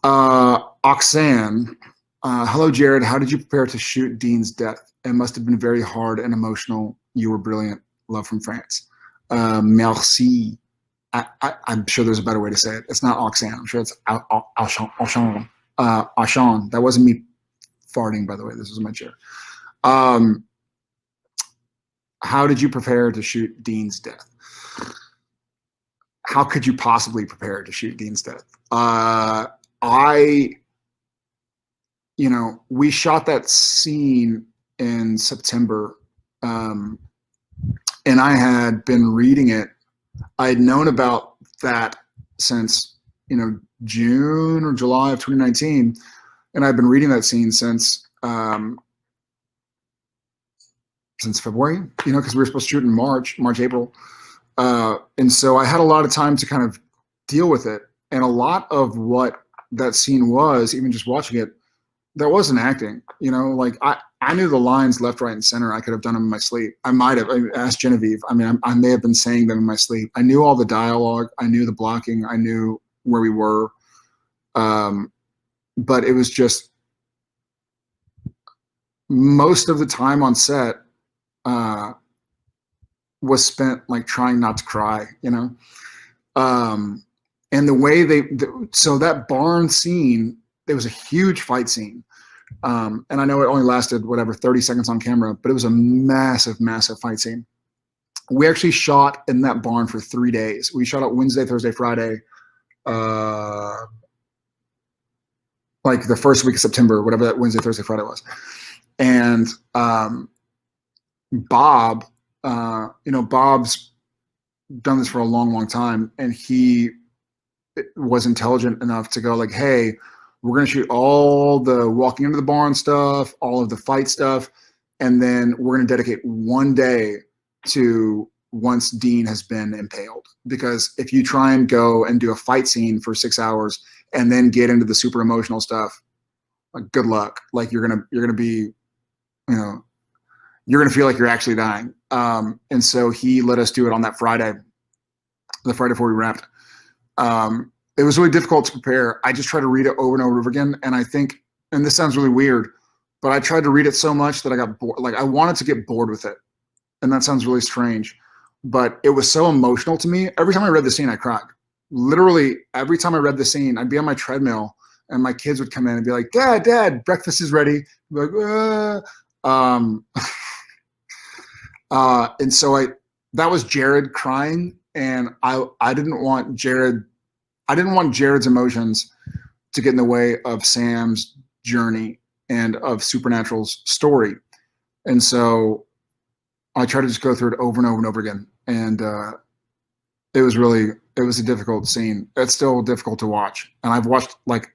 Oxane, hello, Jared. How did you prepare to shoot Dean's death? It must have been very hard and emotional. You were brilliant. Love from France. Merci. I'm sure there's a better way to say it. It's not Oxane. I'm sure it's Auchan. Auchan. That wasn't me farting, by the way. This was my chair. How did you prepare to shoot Dean's death? How could you possibly prepare to shoot Dean's death? We shot that scene in September, and I had been reading it. I had known about that since, June or July of 2019, and I've been reading that scene since February, because we were supposed to shoot in March, April. And so I had a lot of time to kind of deal with it. And a lot of what that scene was, even just watching it, that wasn't acting. I knew the lines left, right, and center. I could have done them in my sleep. I might have. I asked Genevieve. I may have been saying them in my sleep. I knew all the dialogue. I knew the blocking. I knew where we were. But it was just most of the time on set was spent like trying not to cry, and the way so that barn scene, it was a huge fight scene. And I know it only lasted 30 seconds on camera, but it was a massive, massive fight scene. We actually shot in that barn for 3 days. We shot it Wednesday, Thursday, Friday, like the first week of September, whatever that Wednesday, Thursday, Friday was. And Bob, Bob's done this for a long, long time, and he was intelligent enough to go like, hey, we're going to shoot all the walking into the barn stuff, all of the fight stuff, and then we're going to dedicate 1 day to once Dean has been impaled. Because if you try and go and do a fight scene for 6 hours and then get into the super emotional stuff, like, good luck. Like, you're going to be, you're going to feel like you're actually dying. And so he let us do it on that Friday, the Friday before we wrapped. It was really difficult to prepare. I just tried to read it over and over again. And I think, and this sounds really weird, but I tried to read it so much that I got bored. Like, I wanted to get bored with it. And that sounds really strange, but it was so emotional to me. Every time I read the scene, I cried. Literally every time I read the scene, I'd be on my treadmill and my kids would come in and be like, Dad, breakfast is ready. I'd be like, and so that was Jared crying, and I didn't want Jared's emotions to get in the way of Sam's journey and of Supernatural's story. And so I tried to just go through it over and over and over again. And it was a difficult scene. It's still difficult to watch. And I've watched, like,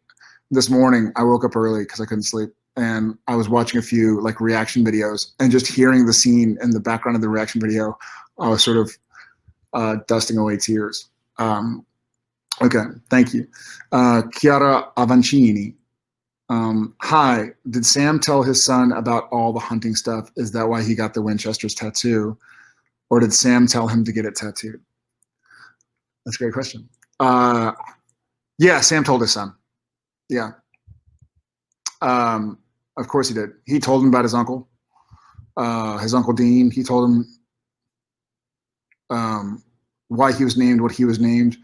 this morning, I woke up early because I couldn't sleep. And I was watching a few like reaction videos, and just hearing the scene in the background of the reaction video, I was sort of dusting away tears. Okay, thank you. Chiara Avancini. Hi, did Sam tell his son about all the hunting stuff? Is that why he got the Winchester's tattoo? Or did Sam tell him to get it tattooed? That's a great question. Yeah, Sam told his son. Yeah. Of course he did. He told him about his Uncle Dean. He told him why he was named what he was named.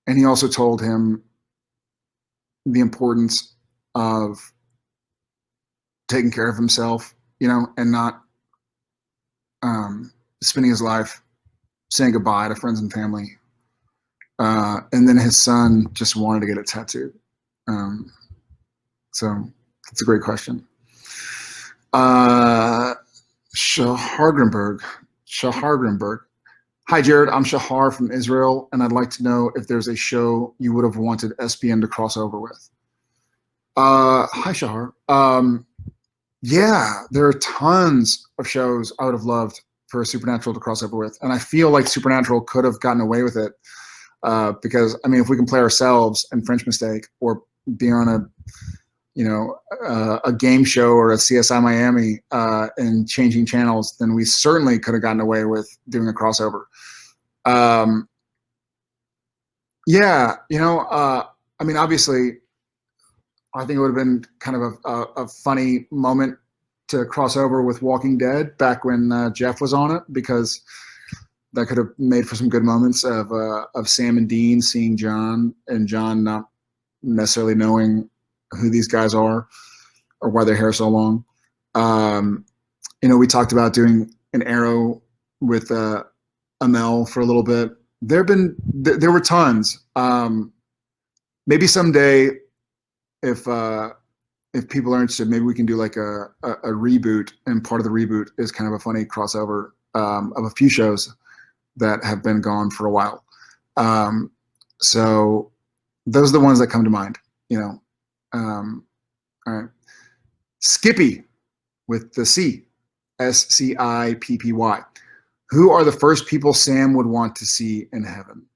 And he also told him the importance of taking care of himself, and not spending his life saying goodbye to friends and family. And then his son just wanted to get it tattooed. So that's a great question. Shahargrenberg. Hi, Jared. I'm Shahar from Israel, and I'd like to know if there's a show you would have wanted SPN to cross over with. Hi, Shahar. Yeah, there are tons of shows I would have loved for Supernatural to cross over with, and I feel like Supernatural could have gotten away with it because, if we can play ourselves in French Mistake or be on a game show or a CSI Miami and changing channels, then we certainly could have gotten away with doing a crossover. Yeah, obviously, I think it would have been kind of a funny moment to cross over with Walking Dead back when Jeff was on it, because that could have made for some good moments of Sam and Dean seeing John, and John not necessarily knowing who these guys are. or why their hair is so long. You know, we talked about doing an arrow with Amel for a little bit. There were tons. Maybe someday, if people are interested, maybe we can do like a reboot, and part of the reboot is kind of a funny crossover of a few shows that have been gone for a while. So those are the ones that come to mind, you know. All right. Skippy with the C, Scippy. Who are the first people Sam would want to see in heaven?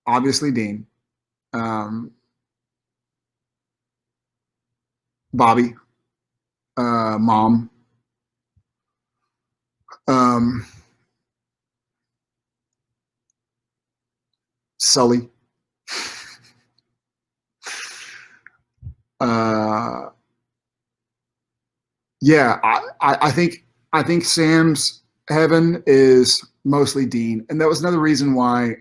Obviously Dean, Bobby, Mom, Sully, yeah, I think Sam's heaven is mostly Dean, and that was another reason why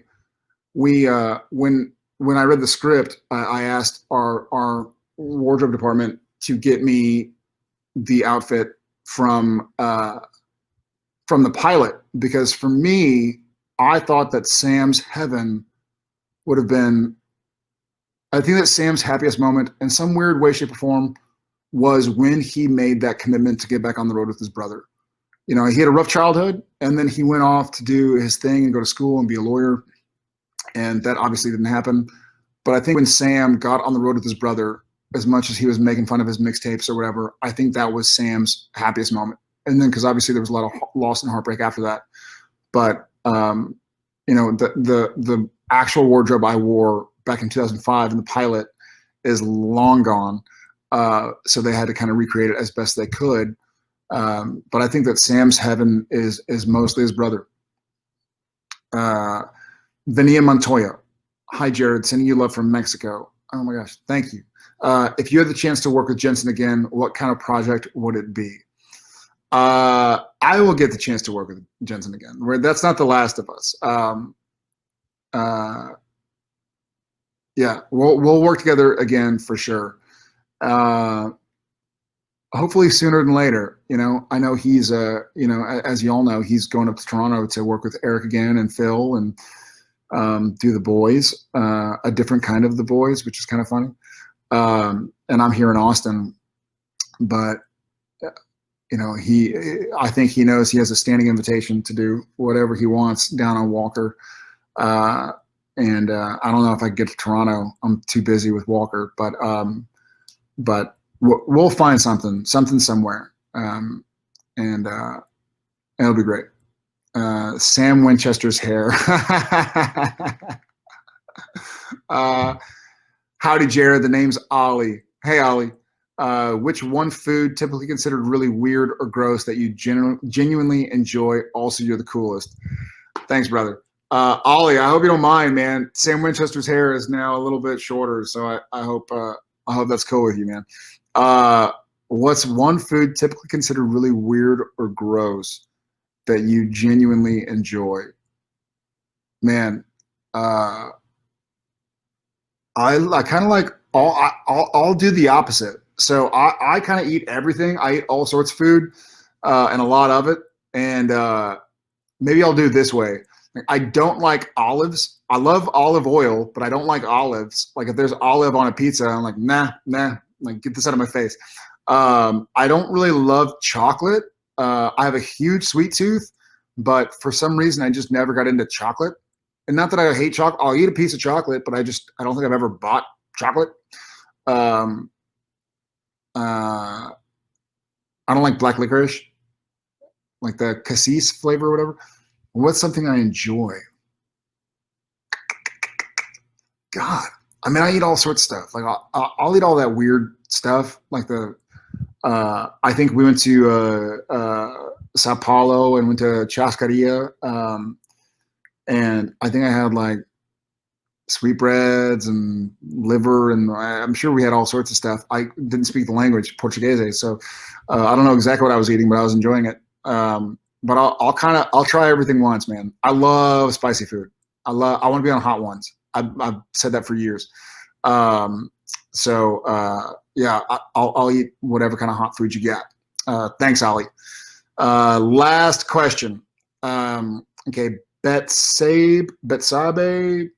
we when I read the script, I asked our wardrobe department to get me the outfit from the pilot, because for me, I thought that Sam's heaven would have been. I think that Sam's happiest moment, in some weird way, shape, or form, was when he made that commitment to get back on the road with his brother. You know, he had a rough childhood, and then he went off to do his thing and go to school and be a lawyer, and that obviously didn't happen. But I think when Sam got on the road with his brother, as much as he was making fun of his mixtapes or whatever, I think that was Sam's happiest moment. And then, because obviously there was a lot of loss and heartbreak after that. But you know, the actual wardrobe I wore back in 2005 in the pilot is long gone. So they had to kind of recreate it as best they could. But I think that Sam's heaven is mostly his brother. Vania Montoya. Hi, Jared. Sending you love from Mexico. Oh my gosh. Thank you. If you had the chance to work with Jensen again, what kind of project would it be? I will get the chance to work with Jensen again. That's not The Last of Us. Yeah, we'll work together again for sure. Hopefully sooner than later. You know, I know he's you know, as you all know, he's going up to Toronto to work with Eric again and Phil and do The Boys, a different kind of The Boys, which is kind of funny. And I'm here in Austin, but you know, I think he knows he has a standing invitation to do whatever he wants down on Walker. And I don't know if I can get to Toronto. I'm too busy with Walker, but we'll find something somewhere, and it'll be great. Sam Winchester's hair. Howdy, Jared. The name's Ollie. Hey, Ollie. Which one food typically considered really weird or gross that you genuinely enjoy? Also, you're the coolest. Thanks, brother. Ollie, I hope you don't mind, man. Sam Winchester's hair is now a little bit shorter, so I hope that's cool with you, man. What's one food typically considered really weird or gross that you genuinely enjoy? Man, I kind of like I'll do the opposite. So I kind of eat everything. I eat all sorts of food, and a lot of it. And maybe I'll do it this way. I don't like olives. I love olive oil, but I don't like olives. Like if there's olive on a pizza, I'm like, nah, like get this out of my face. I don't really love chocolate. I have a huge sweet tooth, but for some reason I just never got into chocolate. And not that I hate chocolate. I'll eat a piece of chocolate, but I don't think I've ever bought chocolate. I don't like black licorice, like the cassis flavor or whatever. What's something I enjoy? God, I mean, I eat all sorts of stuff. Like I'll eat all that weird stuff. Like I think we went to Sao Paulo and went to Chascaria, and I think I had like sweetbreads and liver, and I'm sure we had all sorts of stuff. I didn't speak the language, Portuguese, so I don't know exactly what I was eating, but I was enjoying it. But I'll try everything once, man. I love spicy food. I want to be on hot ones. I've said that for years. So yeah, I'll eat whatever kind of hot food you get. Thanks, Ali. Last question. Okay, Betsabe, BETSABE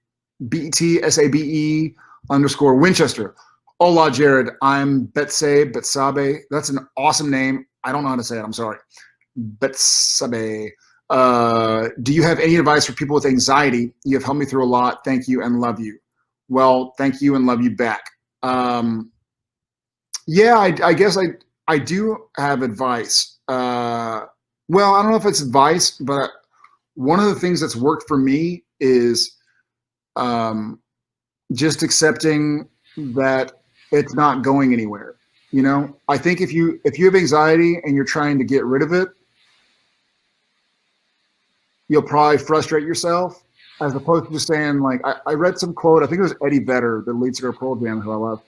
_ Winchester. Hola, Jared. I'm Betsabe. That's an awesome name. I don't know how to say it. I'm sorry. Betsabe. Do you have any advice for people with anxiety? You have helped me through a lot. Thank you and love you. Well, thank you and love you back. Yeah, I guess I do have advice. Well, I don't know if it's advice, but one of the things that's worked for me is just accepting that it's not going anywhere. You know, I think if you have anxiety and you're trying to get rid of it, you'll probably frustrate yourself, as opposed to just saying, like, I read some quote, I think it was Eddie Vedder, the lead singer of Pearl Jam, who I love,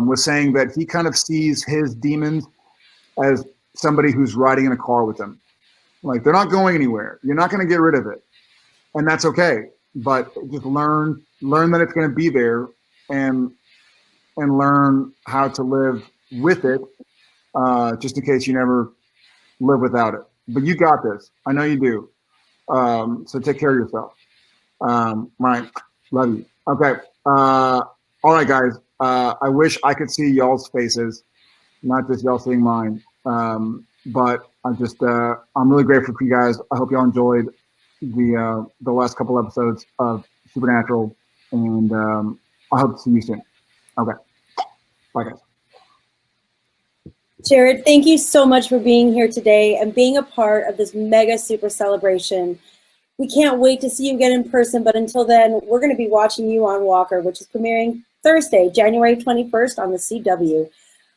was saying that he kind of sees his demons as somebody who's riding in a car with him. Like, they're not going anywhere. You're not going to get rid of it. And that's okay. But just learn that it's going to be there, and learn how to live with it, just in case you never live without it. But you got this. I know you do. So take care of yourself. Right. Love you. Okay. All right, guys. I wish I could see y'all's faces, not just y'all seeing mine. But I'm really grateful for you guys. I hope y'all enjoyed the last couple episodes of Supernatural, and I hope to see you soon. Okay. Bye, guys. Jared, thank you so much for being here today and being a part of this mega super celebration. We can't wait to see you again in person, but until then, we're going to be watching you on Walker, which is premiering Thursday, January 21st on the CW.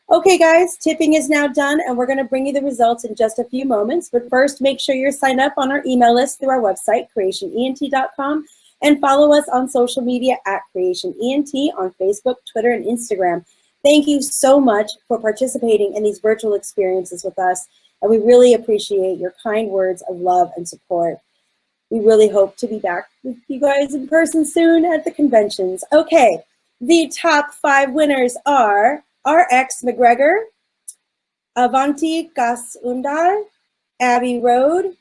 Okay, guys, tipping is now done, and we're going to bring you the results in just a few moments. But first, make sure you're signed up on our email list through our website, creationent.com, and follow us on social media at creationent on Facebook, Twitter, and Instagram. Thank you so much for participating in these virtual experiences with us, and we really appreciate your kind words of love and support. We really hope to be back with you guys in person soon at the conventions. Okay, the top 5 winners are RX McGregor, Avanti Gasundar, Abbey Road,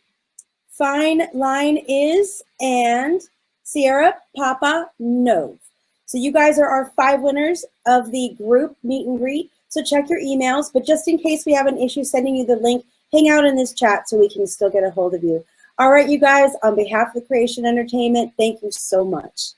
Fine Line Is, and Sierra Papa Nove. So you guys are our 5 winners of the group meet and greet. So check your emails, but just in case we have an issue sending you the link, hang out in this chat so we can still get a hold of you. All right, you guys, on behalf of Creation Entertainment, thank you so much.